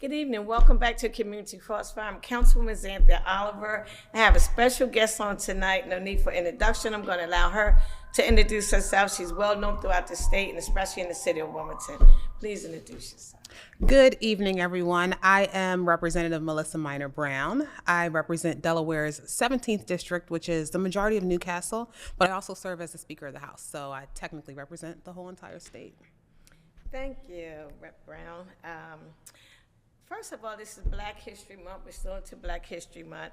Good evening. Welcome back to Community Crossfire. I'm Councilwoman Zanthia Oliver. I have a special guest on tonight. No need for introduction. I'm going to allow her to introduce herself. She's well known throughout the state and especially in the city of Wilmington. Please introduce yourself. Good evening, everyone. I am Representative Melissa Minor Brown. I represent Delaware's 17th District, which is the majority of Newcastle, but I also serve as the Speaker of the House, so I technically represent the whole entire state. Thank you, Rep. Brown. First of all, this is Black History Month. We're still into Black History Month.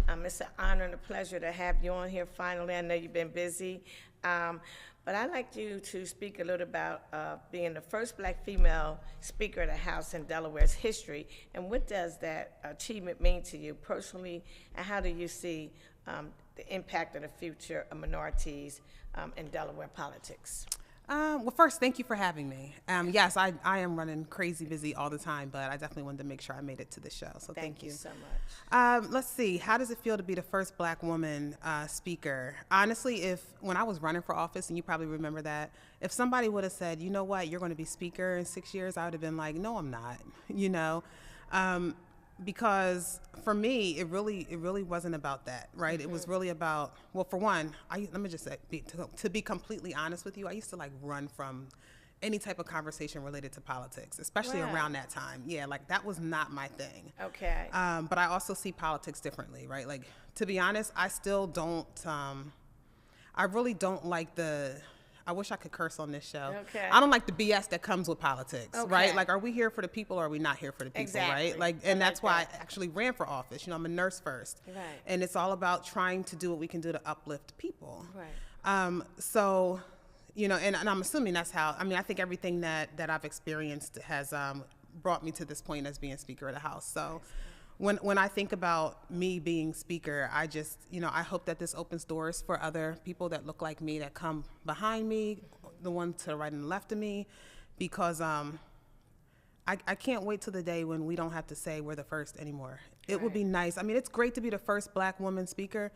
It's an honor and a pleasure to have you on here finally. I know you've been busy. But I'd like you to speak a little about being the first Black female Speaker of the House in Delaware's history, and what does that achievement mean to you personally, and how do you see the impact of the future of minorities in Delaware politics? Well, first, thank you for having me. Yes, I am running crazy busy all the time, but I definitely wanted to make sure I made it to the show, so thank you. So much. Let's see, how does it feel to be the first Black woman speaker? Honestly, when I was running for office, and you probably remember that, if somebody would have said, you know what, you're going to be speaker in 6 years, I would have been like, no, I'm not, you know? Because for me, it really wasn't about that, right? Mm-hmm. It was really about, well, for one, let me just say, to be completely honest with you, I used to like run from any type of conversation related to politics, especially around that time. Yeah, like that was not my thing. Okay. But I also see politics differently, right? Like, to be honest, I still don't, I really don't like I wish I could curse on this show. Okay. I don't like the BS that comes with politics, okay. Right? Like, are we here for the people or are we not here for the people, exactly. Right? Like, and that's why I actually ran for office. You know, I'm a nurse first. Right. And it's all about trying to do what we can do to uplift people. Right. So, you know, and I'm assuming that's how, I mean, I think everything that I've experienced has brought me to this point as being Speaker of the House. So when I think about me being Speaker, I just, you know, I hope that this opens doors for other people that look like me, that come behind me, the one to the right and the left of me, because I can't wait till the day when we don't have to say we're the first anymore. It would be nice. I mean, it's great to be the first Black woman Speaker,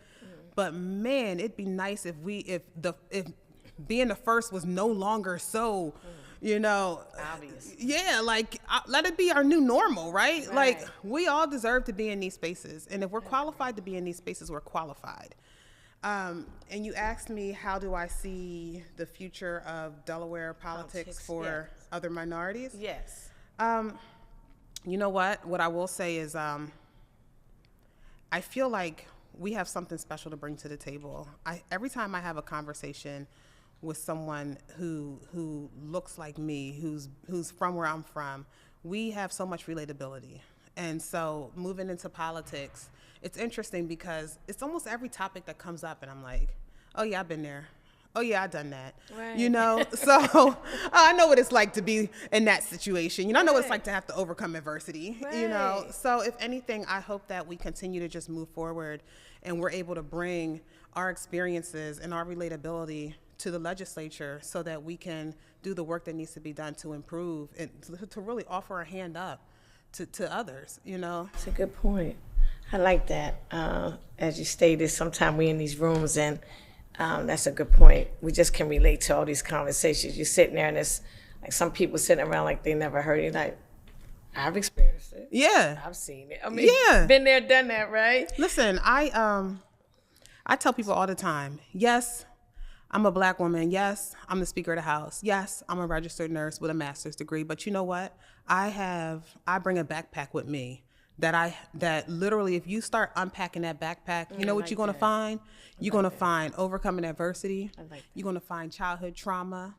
but man, it'd be nice if being the first was no longer so, you know, obvious. Yeah, like let it be our new normal, right? Like, we all deserve to be in these spaces, and if we're qualified to be in these spaces, we're qualified. And you asked me, how do I see the future of Delaware politics for other minorities? Yes. You know what I will say is, I feel like we have something special to bring to the table. Every time I have a conversation with someone who looks like me, who's from where I'm from, we have so much relatability. And so moving into politics, it's interesting because it's almost every topic that comes up and I'm like, oh yeah, I've been there. Oh yeah, I've done that. Right. You know, so I know what it's like to be in that situation. You know, I know what it's like to have to overcome adversity, you know. So if anything, I hope that we continue to just move forward and we're able to bring our experiences and our relatability to the legislature so that we can do the work that needs to be done to improve and to really offer a hand up to others, you know. That's a good point. I like that. As you stated, sometimes we're in these rooms and that's a good point. We just can relate to all these conversations. You're sitting there and it's like some people sitting around like they never heard it. Like, I've experienced it. Yeah. I've seen it. I mean, been there, done that, right? Listen, I tell people all the time, yes, I'm a Black woman. Yes, I'm the Speaker of the House. Yes, I'm a registered nurse with a master's degree. But you know what? I bring a backpack with me that literally, if you start unpacking that backpack, you know what you're going to find? You're going to find overcoming adversity. You're going to find childhood trauma.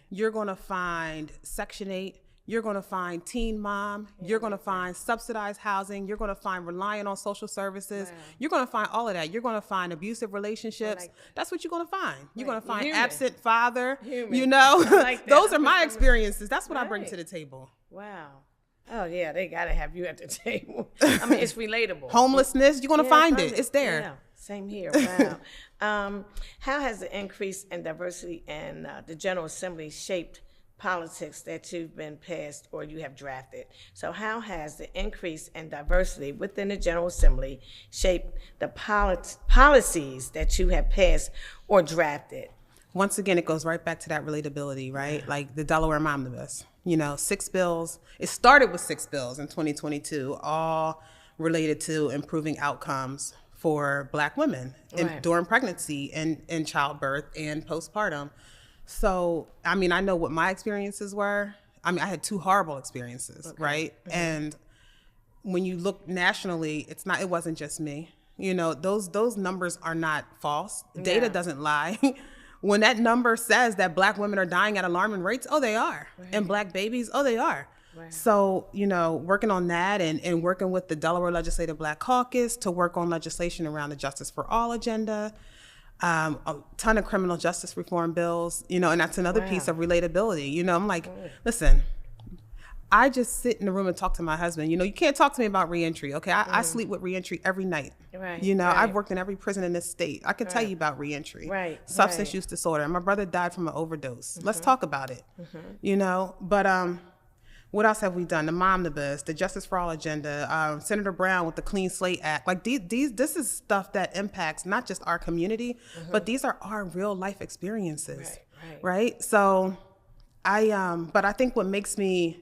You're going to find Section 8. You're going to find teen mom. You're going to find subsidized housing. You're going to find relying on social services. You're going to find all of that. You're going to find abusive relationships. That's what you're going to find. You're going to find absent father. You know, those are my experiences. That's what I bring to the table. Wow. Oh, yeah, they got to have you at the table. I mean, it's relatable. Homelessness, you're going to find it. It's there. Yeah, same here. Wow. How has the increase in diversity in the General Assembly shaped politics that you've been passed or you have drafted? So how has the increase in diversity within the General Assembly shaped the policies that you have passed or drafted? Once again, it goes right back to that relatability, right? Like the Delaware Momnibus. You know, 6 bills. It started with 6 bills in 2022, all related to improving outcomes for Black women during pregnancy and in childbirth and postpartum. So, I mean, I know what my experiences were. I mean, I had 2 horrible experiences, right? And when you look nationally, it wasn't just me. You know, those numbers are not false. Data doesn't lie. When that number says that Black women are dying at alarming rates, oh, they are. And Black babies, oh, they are. So, you know, working on that and working with the Delaware Legislative Black Caucus to work on legislation around the Justice for All agenda, a ton of criminal justice reform bills, you know, and that's another piece of relatability. You know, I'm like, listen, I just sit in the room and talk to my husband. You know, you can't talk to me about reentry, okay? I sleep with reentry every night. You know, I've worked in every prison in this state. I could tell you about reentry, substance use disorder. My brother died from an overdose. Let's talk about it, you know? But what else have we done? The Momnibus, the Justice for All agenda, Senator Brown with the Clean Slate Act. Like this is stuff that impacts not just our community, but these are our real life experiences, right? So but I think what makes me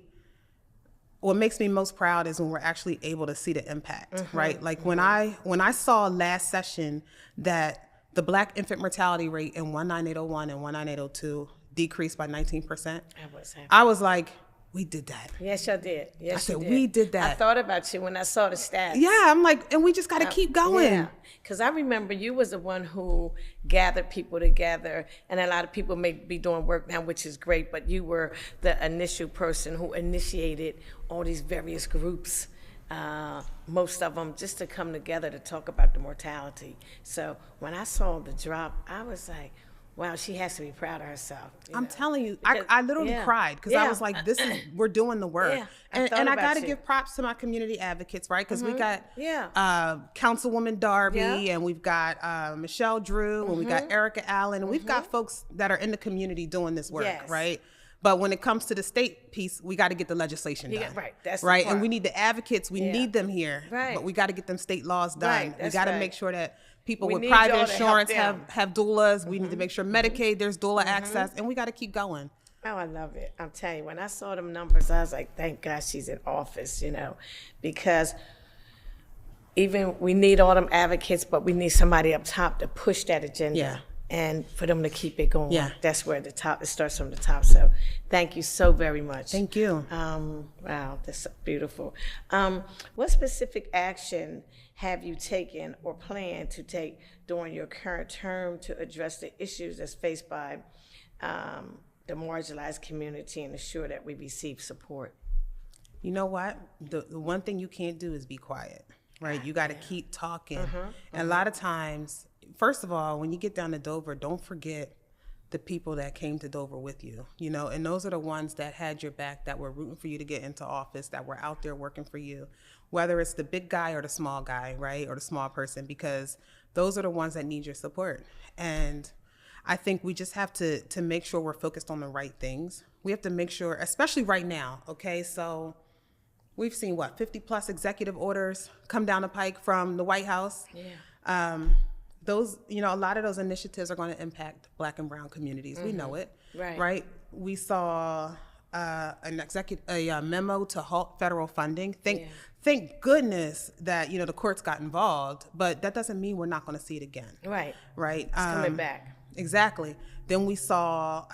most proud is when we're actually able to see the impact, right? Like when I saw last session that the Black infant mortality rate in 19801 and 19802 decreased by 19%, I was like, we did that. Yes, you did. Yes, I said, we did that. I thought about you when I saw the stats. Yeah, I'm like, and we just got to keep going. Yeah, because I remember you was the one who gathered people together, and a lot of people may be doing work now, which is great, but you were the initial person who initiated all these various groups, most of them just to come together to talk about the mortality. So when I saw the drop, I was like, wow, she has to be proud of herself. I'm telling you, I literally cried because I was like, we're doing the work. And I got to give props to my community advocates, right? Because we got Councilwoman Darby, and we've got Michelle Drew, and we've got Erica Allen, and we've got folks that are in the community doing this work, right? But when it comes to the state piece, we got to get the legislation done. That's right. And we need the advocates. We need them here. But we got to get them state laws done. We got to make sure that people with private insurance have doulas. We need to make sure Medicaid, there's doula access, and we got to keep going. Oh, I love it. I'm telling you, when I saw them numbers, I was like, thank God she's in office, you know, because even we need all them advocates, but we need somebody up top to push that agenda. And for them to keep it going. That's where it starts from the top. So thank you so very much. Thank you. Wow, that's beautiful. What specific action have you taken or plan to take during your current term to address the issues that's faced by the marginalized community and ensure that we receive support? You know what? The one thing you can't do is be quiet, right? You got to keep talking. And a lot of times, first of all, when you get down to Dover, don't forget the people that came to Dover with you, you know, and those are the ones that had your back, that were rooting for you to get into office, that were out there working for you, whether it's the big guy or the small guy, right, or the small person, because those are the ones that need your support. And I think we just have to make sure we're focused on the right things. We have to make sure, especially right now, okay, so we've seen, 50 plus executive orders come down the pike from the White House. Those, you know, a lot of those initiatives are going to impact Black and brown communities. We know it, right? We saw a memo to halt federal funding. Thank goodness that, you know, the courts got involved, but that doesn't mean we're not going to see it again. Right. It's coming back. Exactly. Then we saw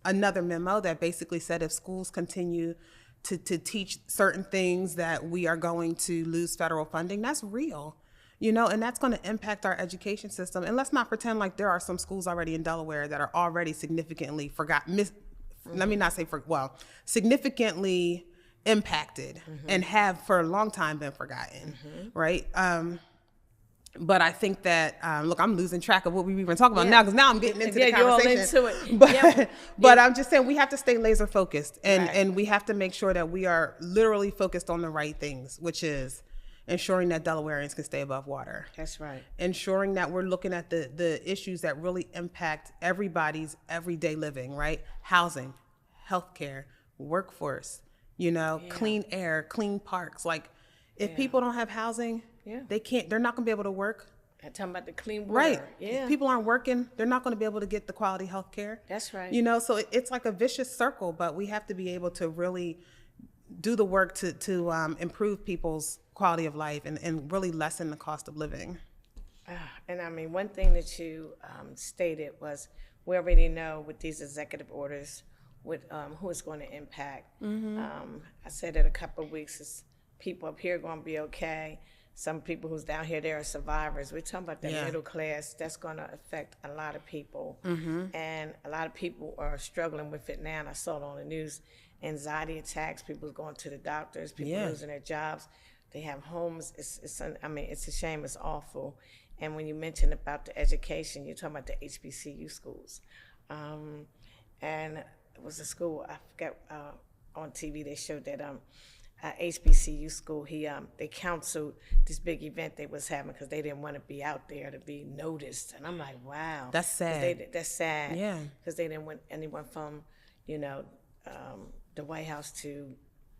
another memo that basically said if schools continue to teach certain things that we are going to lose federal funding. That's real. You know, and that's going to impact our education system. And let's not pretend like there are some schools already in Delaware that are already significantly significantly impacted and have for a long time been forgotten, right? But I think that, look, I'm losing track of what we even talking about now, because now I'm getting into the conversation. You're all into it. But I'm just saying we have to stay laser focused, and we have to make sure that we are literally focused on the right things, which is ensuring that Delawareans can stay above water. That's right. Ensuring that we're looking at the issues that really impact everybody's everyday living, right? Housing, healthcare, workforce, you know, clean air, clean parks. Like, if people don't have housing, they're not gonna be able to work. I'm talking about the clean water. Right. Yeah. If people aren't working, they're not going to be able to get the quality health care. That's right. You know, so it's like a vicious circle, but we have to be able to really do the work to improve people's quality of life and really lessen the cost of living. And I mean, one thing that you stated was we already know with these executive orders with who it's going to impact. I said that a couple of weeks is people up here going to be okay. Some people who's down here, they are survivors. We're talking about the middle class. That's going to affect a lot of people. And a lot of people are struggling with it now. And I saw it on the news. Anxiety attacks, people going to the doctors, people losing their jobs. They have homes. It's a shame. It's awful. And when you mentioned about the education, you're talking about the HBCU schools. And it was a school, I forget, on TV they showed that HBCU school, they canceled this big event they was having because they didn't want to be out there to be noticed. And I'm like, wow. That's sad. That's sad. Yeah. Because they didn't want anyone from, the White House to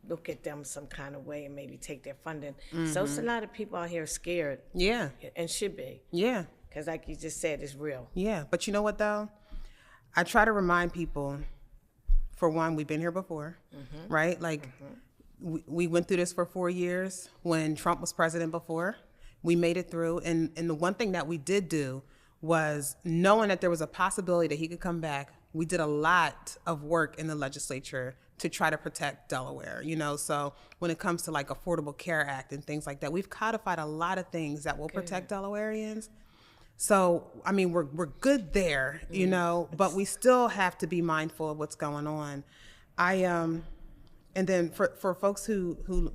look at them some kind of way and maybe take their funding. So it's a lot of people out here scared. Yeah. And should be. Yeah. Because like you just said, it's real. Yeah. But you know what, though? I try to remind people, for one, we've been here before, right? Like, we went through this for 4 years when Trump was president before. We made it through. And the one thing that we did do was, knowing that there was a possibility that he could come back, we did a lot of work in the legislature to try to protect Delaware, So when it comes to like Affordable Care Act and things like that, we've codified a lot of things that will protect Delawareans. So, I mean, we're good there, but we still have to be mindful of what's going on. And then for folks who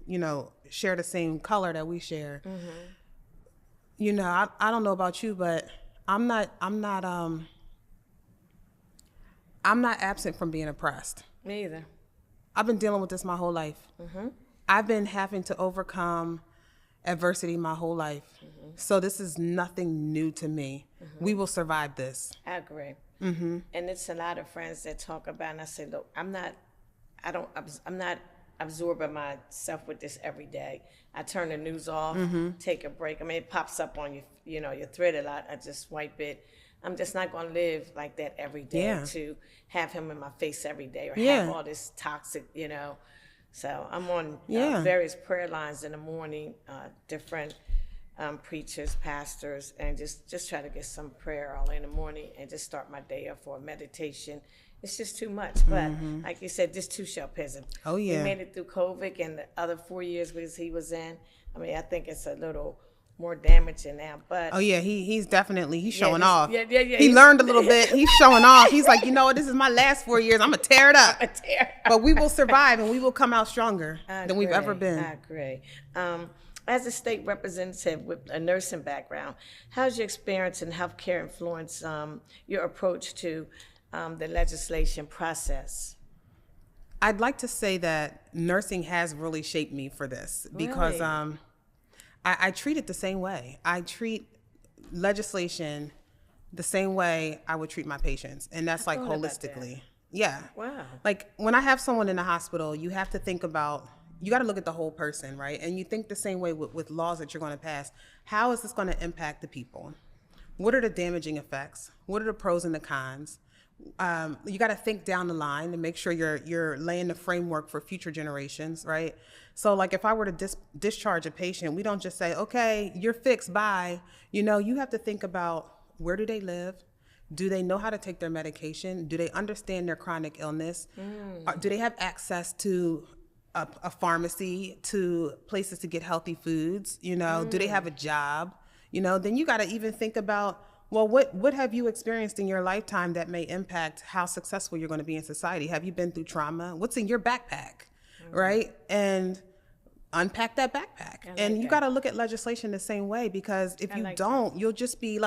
share the same color that we share, I don't know about you, but I'm not absent from being oppressed. Me either. I've been dealing with this my whole life. I've been having to overcome adversity my whole life. So this is nothing new to me. We will survive this. I agree. And it's a lot of friends that talk about, and I say, look, I'm not absorbing myself with this every day. I turn the news off, take a break. I mean, it pops up on your thread a lot. I just swipe it. I'm just not going to live like that every day to have him in my face every day or have all this toxic, So I'm on various prayer lines in the morning, different preachers, pastors, and just try to get some prayer early in the morning and just start my day off for meditation. It's just too much. But like you said, this too shall pass. Oh, yeah. We made it through COVID and the other 4 years he was in. I mean, I think it's a little more damaging now, but he's definitely showing off. Yeah. He learned a little bit. He's showing off. He's like, this is my last 4 years. I'm gonna tear it up. But we will survive and we will come out stronger than we've ever been. I agree. As a state representative with a nursing background, how's your experience in healthcare influence your approach to the legislation process? I'd like to say that nursing has really shaped me for this because I treat it the same way. I treat legislation the same way I would treat my patients, and that's like holistically. Yeah. Wow. Like when I have someone in the hospital, you have to think about, you got to look at the whole person, right? And you think the same way with laws that you're going to pass. How is this going to impact the people? What are the damaging effects? What are the pros and the cons? You got to think down the line and make sure you're laying the framework for future generations, right? So like if I were to discharge a patient, we don't just say, okay, you're fixed, bye. You have to think about, where do they live? Do they know how to take their medication? Do they understand their chronic illness? Do they have access to a pharmacy, to places to get healthy foods? Do they have a job? Then you got to even think about, well, what have you experienced in your lifetime that may impact how successful you're going to be in society? Have you been through trauma? What's in your backpack, right? And unpack that backpack. And you got to look at legislation the same way, because if you don't, you'll just be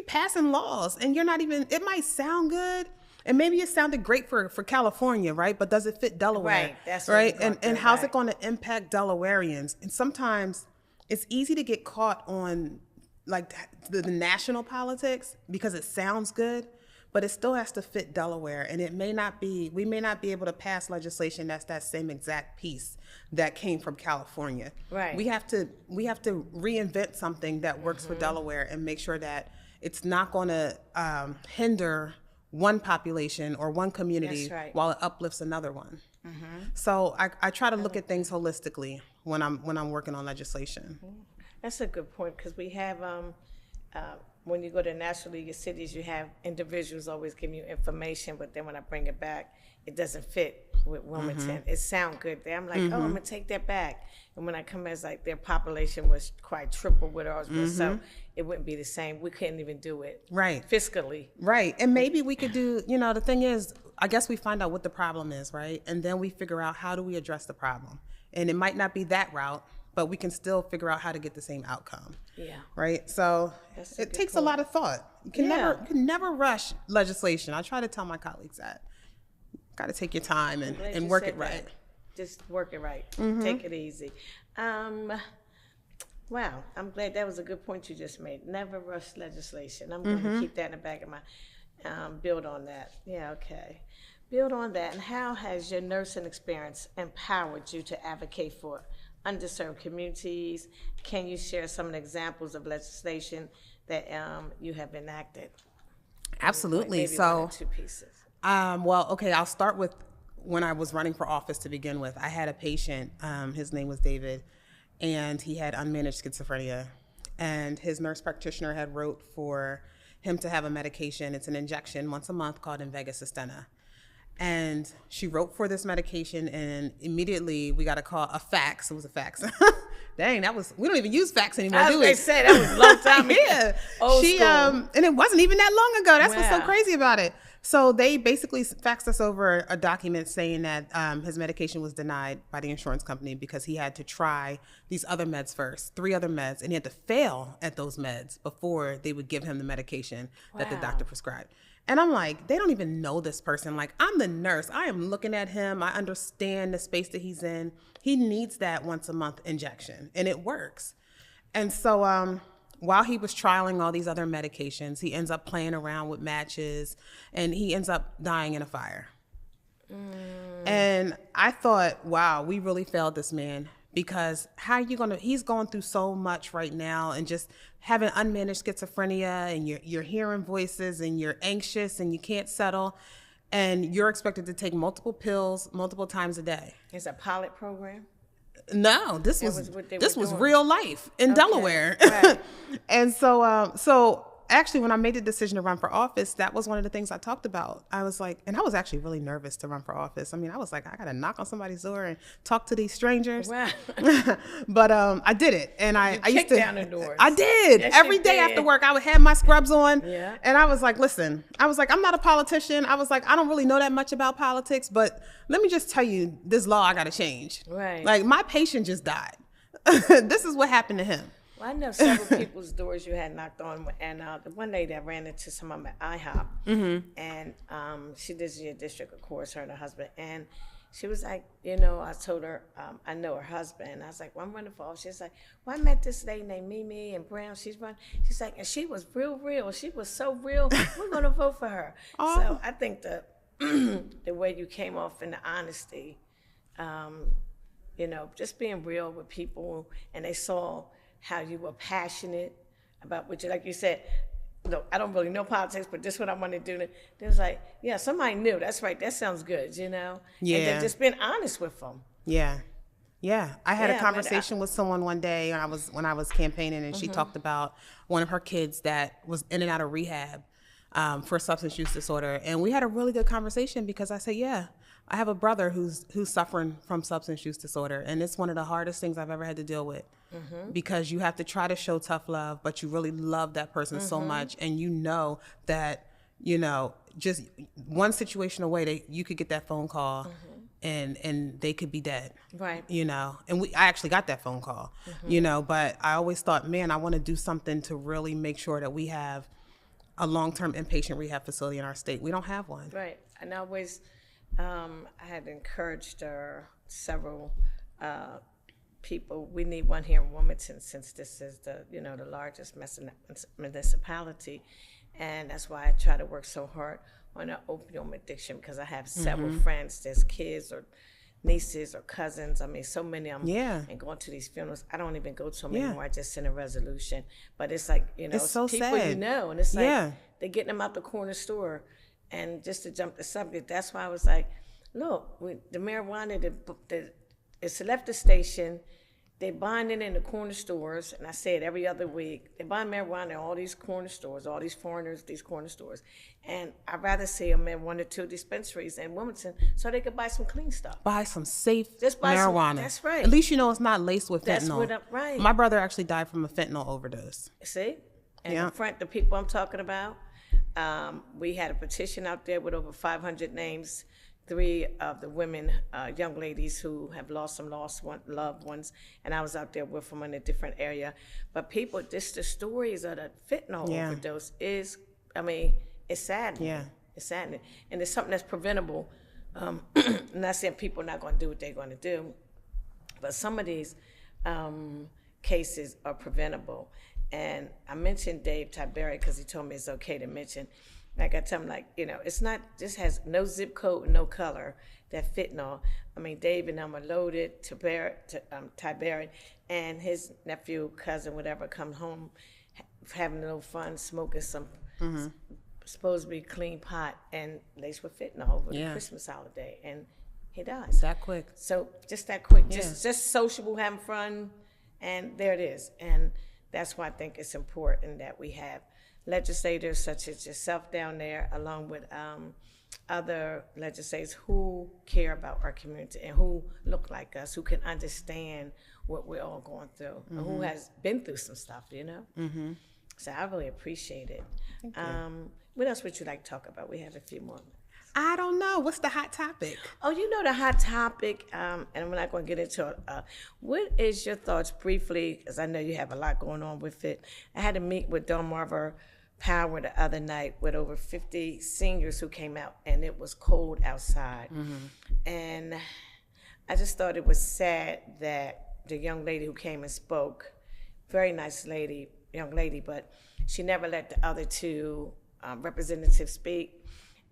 passing laws, and you're not even, it might sound good, and maybe it sounded great for California, right? But does it fit Delaware? Right, that's right. And how's it going to impact Delawareans? And sometimes it's easy to get caught on like the national politics because it sounds good, but it still has to fit Delaware. And we may not be able to pass legislation that's that same exact piece that came from California. Right. We have to reinvent something that works for Delaware and make sure that it's not going to hinder one population or one community while it uplifts another one. So I try to look at things holistically when I'm working on legislation. That's a good point, because we have, when you go to National League of Cities, you have individuals always giving you information, but then when I bring it back, it doesn't fit with Wilmington. It sounds good there. I'm like, oh, I'm gonna take that back. And when I come in, it's like their population was quite triple what ours was, so it wouldn't be the same. We couldn't even do it fiscally. Right, and maybe we could do, the thing is, I guess we find out what the problem is, right? And then we figure out how do we address the problem. And it might not be that route, but we can still figure out how to get the same outcome. Yeah. Right? So it takes a lot of thought. You can never rush legislation. I try to tell my colleagues that. Got to take your time and work it right. Just work it right. Take it easy. Wow, I'm glad that was a good point you just made. Never rush legislation. I'm going to keep that in the back of my, build on that. Yeah, okay. Build on that. And how has your nursing experience empowered you to advocate for underserved communities? Can you share some of the examples of legislation that you have enacted? Absolutely. Maybe one or two pieces. Well, okay, I'll start with when I was running for office to begin with. I had a patient, his name was David, and he had unmanaged schizophrenia. And his nurse practitioner had wrote for him to have a medication. It's an injection once a month called Invega Sustenna. And she wrote for this medication, and immediately we got a fax. It was a fax. Dang, we don't even use fax anymore, do we? I say that was a long time ago. Yeah. Old school. And it wasn't even that long ago. That's what's so crazy about it. So they basically faxed us over a document saying that his medication was denied by the insurance company because he had to try these other meds first, 3 other meds, and he had to fail at those meds before they would give him the medication that the doctor prescribed. And I'm like, they don't even know this person. Like, I'm the nurse. I am looking at him. I understand the space that he's in. He needs that once a month injection, and it works. And so while he was trialing all these other medications, he ends up playing around with matches, and he ends up dying in a fire. And I thought, wow, we really failed this man, because he's going through so much right now, and just having unmanaged schizophrenia, and you're hearing voices, and you're anxious, and you can't settle, and you're expected to take multiple pills multiple times a day. It's a pilot program? No, this was real life in Delaware. Right. And so actually, when I made the decision to run for office, that was one of the things I talked about. I was like, and I was actually really nervous to run for office. I mean, I was like, I got to knock on somebody's door and talk to these strangers. Wow. But I did it. And I used to down the doors. I did. Yes, Every day after work, I would have my scrubs on. Yeah. And I was like, listen, I'm not a politician. I was like, I don't really know that much about politics, but let me just tell you, this law I got to change. Right. Like, my patient just died. This is what happened to him. Well, I know several people's doors you had knocked on, and the one lady I ran into someone at IHOP, and she lives in your district, of course, her and her husband, and she was like, I told her, I know her husband, and I was like, well, I'm running for office. She's like, well, I met this lady named Mimi and Brown, she's like, and she was real, she was so real, we're gonna vote for her. Oh. So I think the way you came off in the honesty, just being real with people, and they saw how you were passionate about what like you said, no, I don't really know politics, but this is what I want to do. They was like, yeah, somebody knew. That's right. That sounds good, Yeah. And then just being honest with them. Yeah. Yeah. I had a conversation with someone one day when I was campaigning, and she talked about one of her kids that was in and out of rehab for substance use disorder. And we had a really good conversation, because I said, yeah, I have a brother who's suffering from substance use disorder, and it's one of the hardest things I've ever had to deal with, because you have to try to show tough love, but you really love that person so much, and that, just one situation away, you could get that phone call, and they could be dead, right? And I actually got that phone call, but I always thought, man, I want to do something to really make sure that we have a long-term inpatient rehab facility in our state. We don't have one, right? And I always. I had encouraged several people. We need one here in Wilmington, since this is the largest municipality. And that's why I try to work so hard on an opioid addiction, because I have several friends, there's kids or nieces or cousins. I mean, so many of them. Yeah. And going to these funerals, I don't even go to them anymore. I just send a resolution. But it's like, it's so people sad. you know, and it's like they're getting them out the corner store. And just to jump the subject, that's why I was like, look, the marijuana, it's left the station. They're buying it in the corner stores, and I say it every other week. They're buying marijuana in all these corner stores, all these foreigners, these corner stores. And I'd rather see them in 1 or 2 dispensaries in Wilmington so they could buy some clean stuff. Buy some safe Just buy marijuana. That's right. At least you know it's not laced with That's fentanyl. right. My brother actually died from a fentanyl overdose. See? And the people I'm talking about, we had a petition out there with over 500 names. 3 of the women, young ladies who have lost loved ones, and I was out there with them in a different area. But people, just the stories of the fentanyl overdose is, I mean, it's saddening. Yeah. It's saddening. And it's something that's preventable. I'm not saying people are not going to do what they're going to do, but some of these cases are preventable. And I mentioned Dave Tiberi because he told me it's okay to mention. Like I tell him, like, it's not, just has no zip code, no color, that fentanyl. I mean, Dave and them are loaded, Tiberi, and his nephew, cousin, whatever, come home having a little fun, smoking some supposed to be clean pot and laced with fentanyl over the Christmas holiday, and he dies. That quick. So just that quick, just sociable, having fun, and there it is. And that's why I think it's important that we have legislators such as yourself down there, along with other legislators who care about our community and who look like us, who can understand what we're all going through, and who has been through some stuff, So I really appreciate it. What else would you like to talk about? We have a few more minutes. I don't know. What's the hot topic? Oh, the hot topic, and we're not going to get into it. What is your thoughts briefly, because I know you have a lot going on with it. I had a meet with Delmarva Power the other night with over 50 seniors who came out, and it was cold outside. And I just thought it was sad that the young lady who came and spoke, very nice lady, young lady, but she never let the other 2 representatives speak.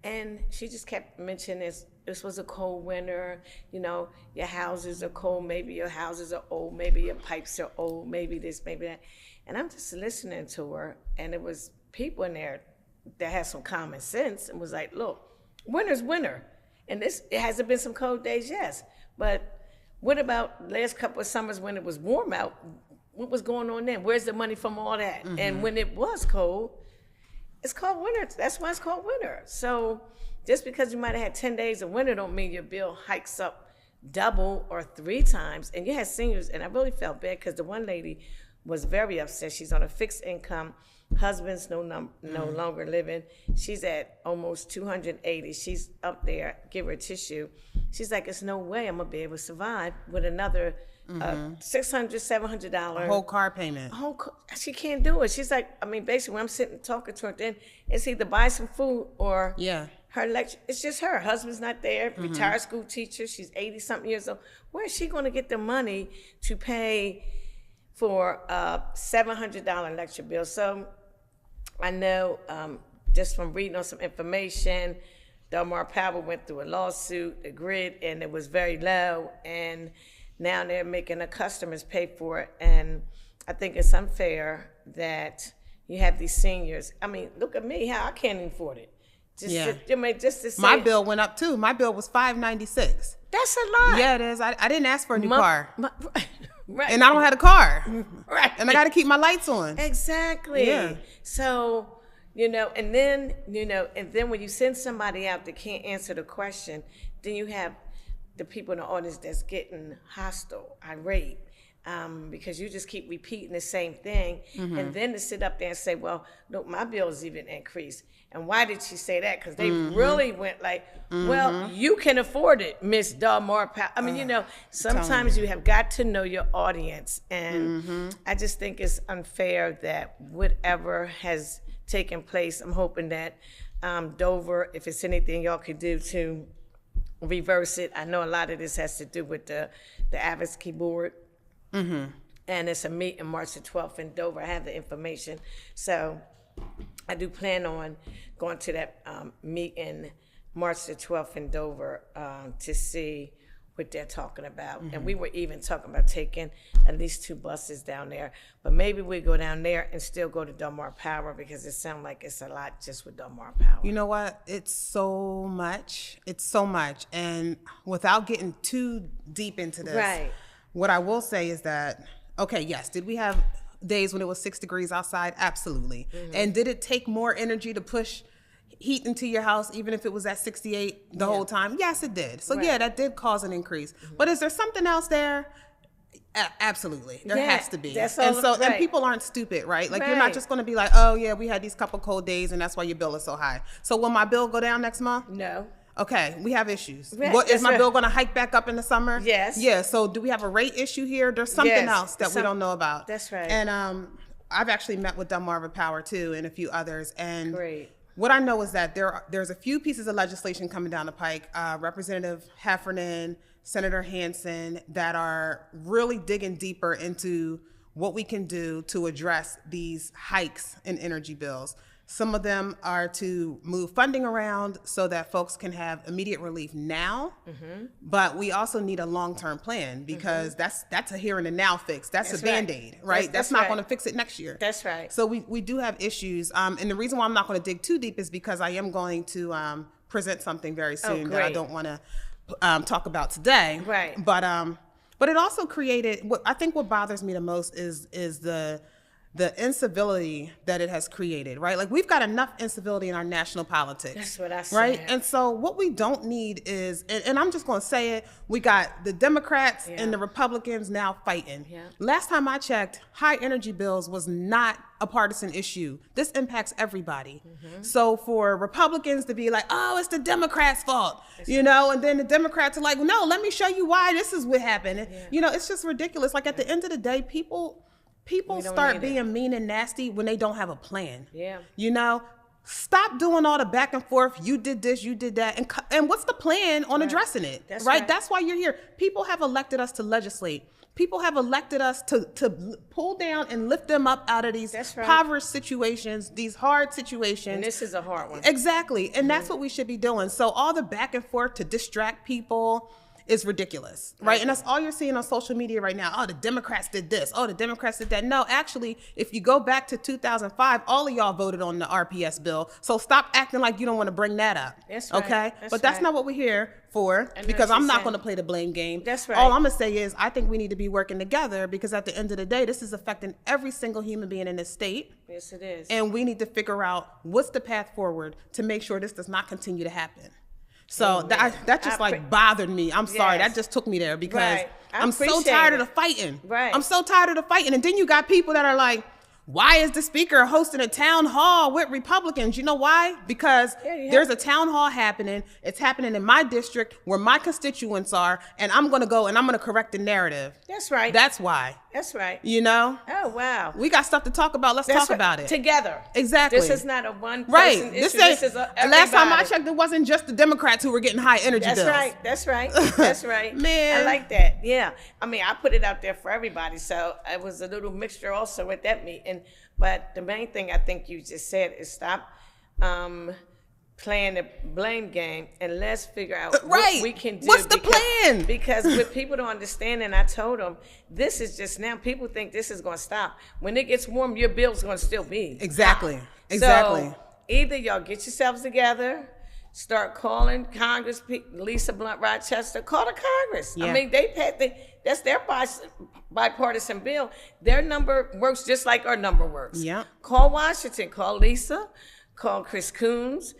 And she just kept mentioning this was a cold winter, your houses are cold, maybe your houses are old, maybe your pipes are old, maybe this, maybe that. And I'm just listening to her, and it was people in there that had some common sense and was like, look, winter's winter. And it hasn't been some cold days, yes. But what about last couple of summers when it was warm out? What was going on then? Where's the money from all that? And when it was cold, it's called winter. That's why it's called winter. So just because you might have had 10 days of winter don't mean your bill hikes up double or 3 times. And you had seniors, and I really felt bad because the one lady was very upset. She's on a fixed income. Husband's no longer living. She's at almost 280. She's up there. Give her a tissue. She's like, there's no way I'm going to be able to survive with another $600, $700. A whole car payment. She can't do it. She's like, I mean, basically, when I'm sitting talking to her, then it's either buy some food or her lecture. It's just her. Husband's not there. Retired school teacher. She's 80-something years old. Where is she going to get the money to pay for a $700 lecture bill? So I know just from reading on some information, Delmarva Power went through a lawsuit, the grid, and it was very low. And now they're making the customers pay for it. And I think it's unfair that you have these seniors. I mean, look at me, how I can't even afford it. Just to say, my bill went up too. My bill was $596. That's a lot. Yeah, it is. I didn't ask for a new car. Right. And I don't have a car. Right. And I got to keep my lights on. Exactly. Yeah. So, and then when you send somebody out that can't answer the question, then you have the people in the audience that's getting hostile, irate, because you just keep repeating the same thing. And then to sit up there and say, well, look, my bill's even increased. And why did she say that? Because they really went like, well, you can afford it, Miss Delmarva. I mean, sometimes you have got to know your audience. And I just think it's unfair that whatever has taken place, I'm hoping that Dover, if it's anything y'all could do to reverse it. I know a lot of this has to do with the advocacy board. And it's a meeting March the 12th in Dover. I have the information. So I do plan on going to that meeting March the 12th in Dover to see what they're talking about. And we were even talking about taking at least 2 buses down there. But maybe we go down there and still go to Delmar Power, because it sounds like it's a lot just with Delmar Power. You know what? It's so much. It's so much. And without getting too deep into this, Right. what I will say is that, okay, yes, did we have days when it was 6 degrees outside? Absolutely. And did it take more energy to push heat into your house, even if it was at 68 the whole time? Yes, it did. So yeah, that did cause an increase. But is there something else there? Absolutely. There has to be. That's all, and people aren't stupid, right? Like you're not just going to be like, oh yeah, we had these couple cold days and that's why your bill is so high. So will my bill go down next month? No. Okay, we have issues. Right, What, is that's my right. bill going to hike back up in the summer? Yes. Yeah, so do we have a rate issue here? There's something Yes, else that we don't know about. That's right. And I've actually met with Delmarva Power too and a few others. And Great. what I know is that there's a few pieces of legislation coming down the pike, Representative Heffernan, Senator Hansen, that are really digging deeper into what we can do to address these hikes in energy bills. Some of them are to move funding around so that folks can have immediate relief now, but we also need a long-term plan, because that's a here and a now fix. That's a Band-Aid, right? That's not going to fix it next year. That's right. So we do have issues. And the reason why I'm not going to dig too deep is because I am going to present something very soon that I don't want to talk about today. Right. But it also created, what bothers me the most is the incivility that it has created, right? Like we've got enough incivility in our national politics. That's what I said. Right? And so what we don't need is, and I'm just going to say it, we got the Democrats and the Republicans now fighting. Yeah. Last time I checked, high energy bills was not a partisan issue. This impacts everybody. So for Republicans to be like, oh, it's the Democrats' fault, you know, and then the Democrats are like, no, let me show you why this is what happened. You know, it's just ridiculous. Like at the end of the day, people start being mean and nasty when they don't have a plan. Yeah. You know, stop doing all the back and forth. You did this, you did that. And what's the plan on addressing it? That's right? right. That's why you're here. People have elected us to legislate. People have elected us to pull down and lift them up out of these impoverished situations, these hard situations. And this is a hard one. Exactly. And that's what we should be doing. So all the back and forth to distract people is ridiculous, right? And that's all you're seeing on social media right now. Oh, the Democrats did this. Oh, the Democrats did that. No, actually, if you go back to 2005, all of y'all voted on the RPS bill. So stop acting like you don't want to bring that up. That's right. Okay? That's But that's right. not what we're here for, because I'm not going to play the blame game. That's right. All I'm going to say is I think we need to be working together, because at the end of the day, this is affecting every single human being in this state. Yes, it is. And we need to figure out what's the path forward to make sure this does not continue to happen. So that just bothered me. I'm sorry. That just took me there, because I'm so tired of the fighting. Right. I'm so tired of the fighting. And then you got people that are like, why is the speaker hosting a town hall with Republicans? You know why? Because there's a town hall happening. It's happening in my district where my constituents are, and I'm going to go and I'm going to correct the narrative. That's right. That's why. That's right. You know? Oh, wow. We got stuff to talk about. Let's talk about it. Together. Exactly. This is not a one-person right. issue. This is everybody. Last time I checked, it wasn't just the Democrats who were getting high energy bills. That's right. That's right. Man. I like that. Yeah. I mean, I put it out there for everybody. So it was a little mixture also at that meeting. But the main thing I think you just said is stop playing the blame game, and let's figure out what we can do. What's the plan? Because what people don't understand, and I told them, this is just now, people think this is going to stop. When it gets warm, your bill's going to still be Exactly. high. Exactly. So either y'all get yourselves together, start calling Congress, Lisa Blunt Rochester, call the Congress. Yeah. I mean, that's their bipartisan bill. Their number works just like our number works. Yeah. Call Washington, call Lisa, call Chris Coons,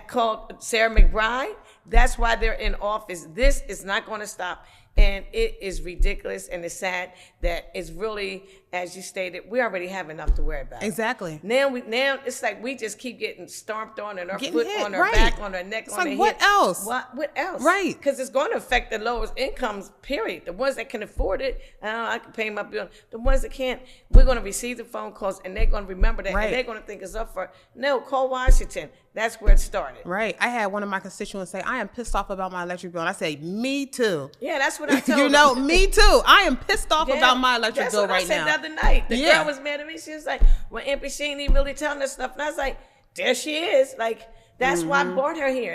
call Sarah McBride. That's why they're in office. This is not going to stop. And it is ridiculous, and it's sad that it's really, as you stated, we already have enough to worry about. Exactly. Now it's like we just keep getting stomped on, and our foot hit, on our back, on our neck, it's on like, our what head. else? What else? Right. Because it's going to affect the lowest incomes, period. The ones that can afford it, I can pay my bill. The ones that can't, we're going to receive the phone calls, and they're going to remember that, and they're going to think it's up for, no, call Washington. That's where it started. Right. I had one of my constituents say, I am pissed off about my electric bill. And I say, me too. Yeah, that's what I told you them. know, me too. I am pissed off about my electric bill right now. That's what I said the other night. The girl was mad at me. She was like, well, Aunt Shane ain't really telling us stuff. And I was like, there she is. Like, that's why I brought her here.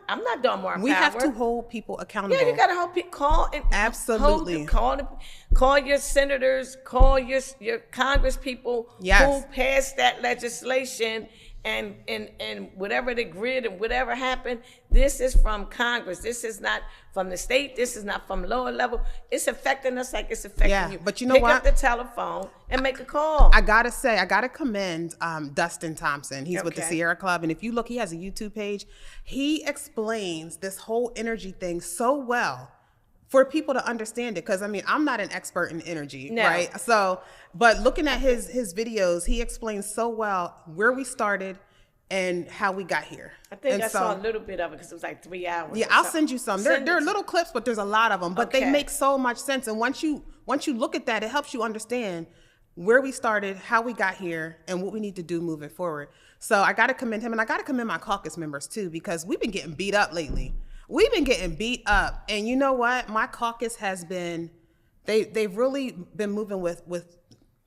I'm not doing more power. We have to hold people accountable. Yeah, you got to hold people. Absolutely. Call your senators, call your Congress people who passed that legislation, and whatever the grid and whatever happened, this is from Congress. This is not from the state. This is not from lower level. It's affecting us like it's affecting you. But you know Pick what? up the telephone and make a call. I gotta commend Dustin Thompson. He's with the Sierra Club, and if you look, he has a YouTube page. He explains this whole energy thing so well for people to understand it. Because I mean, I'm not an expert in energy, right? So, but looking at his videos, he explains so well where we started and how we got here. I think I saw a little bit of it because it was like 3 hours. Yeah, I'll send you some. There are little clips, but there's a lot of them. But they make so much sense. And once you look at that, it helps you understand where we started, how we got here, and what we need to do moving forward. So I got to commend him, and I got to commend my caucus members too, because we've been getting beat up lately. We've been getting beat up, and you know what? My caucus has been, they've really been moving with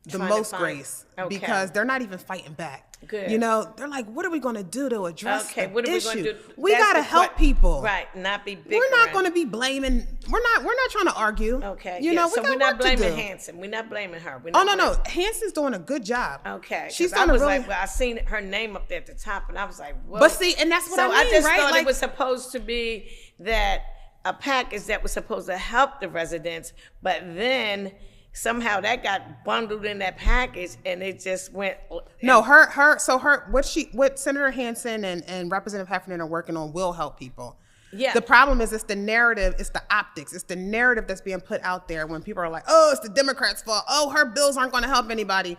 the most grace, because they're not even fighting back. Good. You know, they're like, what are we going to do to address the what are we going to do? We got to help people. Right, not be bickering. We're not going to be blaming. We're not trying to argue. Okay. You know, so we got we're not work to blaming do. Hanson. We're not blaming her. No. Hanson's doing a good job. Okay. She's I done was really. like, well, I seen her name up there at the top, and I was like, whoa. But see, and that's what I mean, I just right? thought Like, it was supposed to be that a package that was supposed to help the residents, but then somehow that got bundled in that package, and it just went. No, what Senator Hanson and Representative Heffernan are working on will help people. Yeah. The problem is it's the narrative, it's the optics, it's the narrative that's being put out there when people are like, oh, it's the Democrats' fault. Oh, her bills aren't going to help anybody.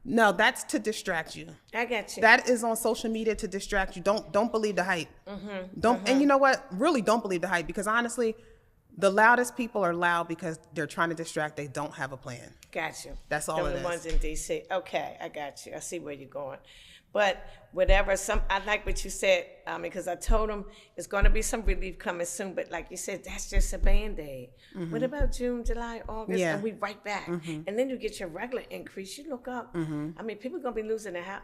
No, that's to distract you. I got you. That is on social media to distract you. Don't believe the hype. And you know what? Really don't believe the hype, because honestly, the loudest people are loud because they're trying to distract. They don't have a plan. Got you. That's all it is. The ones in D.C. Okay, I got you. I see where you're going. But whatever, I like what you said, because I told them it's going to be some relief coming soon. But like you said, that's just a Band-Aid. What about June, July, August? Yeah. And we right back. And then you get your regular increase. You look up. I mean, people are going to be losing their house,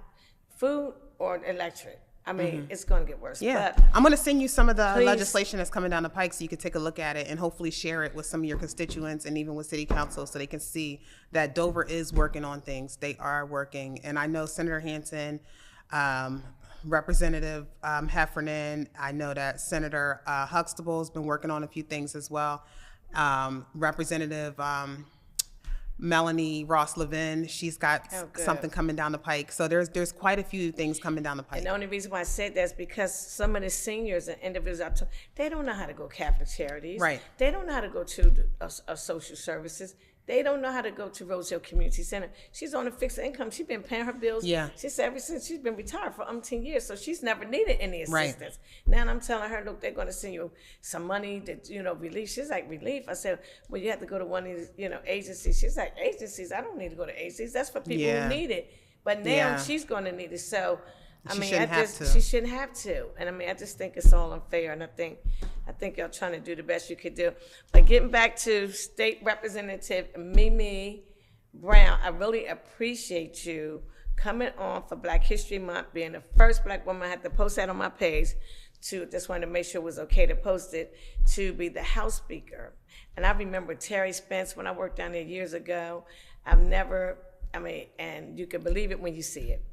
food or electric. I mean, it's going to get worse. Yeah. But I'm going to send you some of the legislation that's coming down the pike so you can take a look at it and hopefully share it with some of your constituents and even with city council so they can see that Dover is working on things. They are working. And I know Senator Hanson, Representative Heffernan, I know that Senator Huxtable has been working on a few things as well. Representative Melanie Ross Levin, she's got something coming down the pike. So there's quite a few things coming down the pike. And the only reason why I said that is because some of the seniors and individuals, they don't know how to go Catholic charities. Right. They don't know how to go to social services. They don't know how to go to Rose Hill Community Center. She's on a fixed income. She's been paying her bills. Yeah. She said ever since she's been retired for 10 years, so she's never needed any assistance. Right. Now I'm telling her, look, they're going to send you some money that, relief. She's like, relief? I said, well, you have to go to one of these, agencies. She's like, agencies? I don't need to go to agencies. That's for people who need it. But now she's going to need it. So, she shouldn't have to. And I mean, I just think it's all unfair. And I think y'all trying to do the best you could do. But getting back to State Representative Mimi Brown, I really appreciate you coming on for Black History Month, being the first Black woman. I had to post that on my page. Just wanted to make sure it was okay to post it, to be the House Speaker. And I remember Terry Spence when I worked down there years ago. And you can believe it when you see it.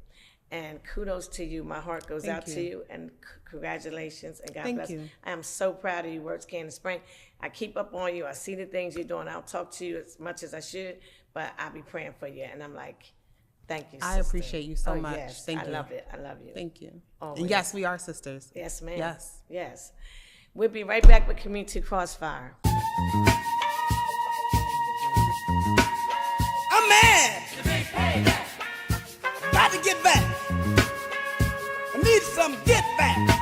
And kudos to you. My heart goes out to you. And congratulations. And God bless. You. I am so proud of you. Words came in spring. I keep up on you. I see the things you're doing. I'll talk to you as much as I should, but I'll be praying for you. And I'm like, thank you, sister. I appreciate you so much. Yes, thank you. I love it. I love you. Thank you. Always. And yes, we are sisters. Yes, ma'am. Yes. Yes. We'll be right back with Community Crossfire. I'm mad. Got to get back. I need some get back.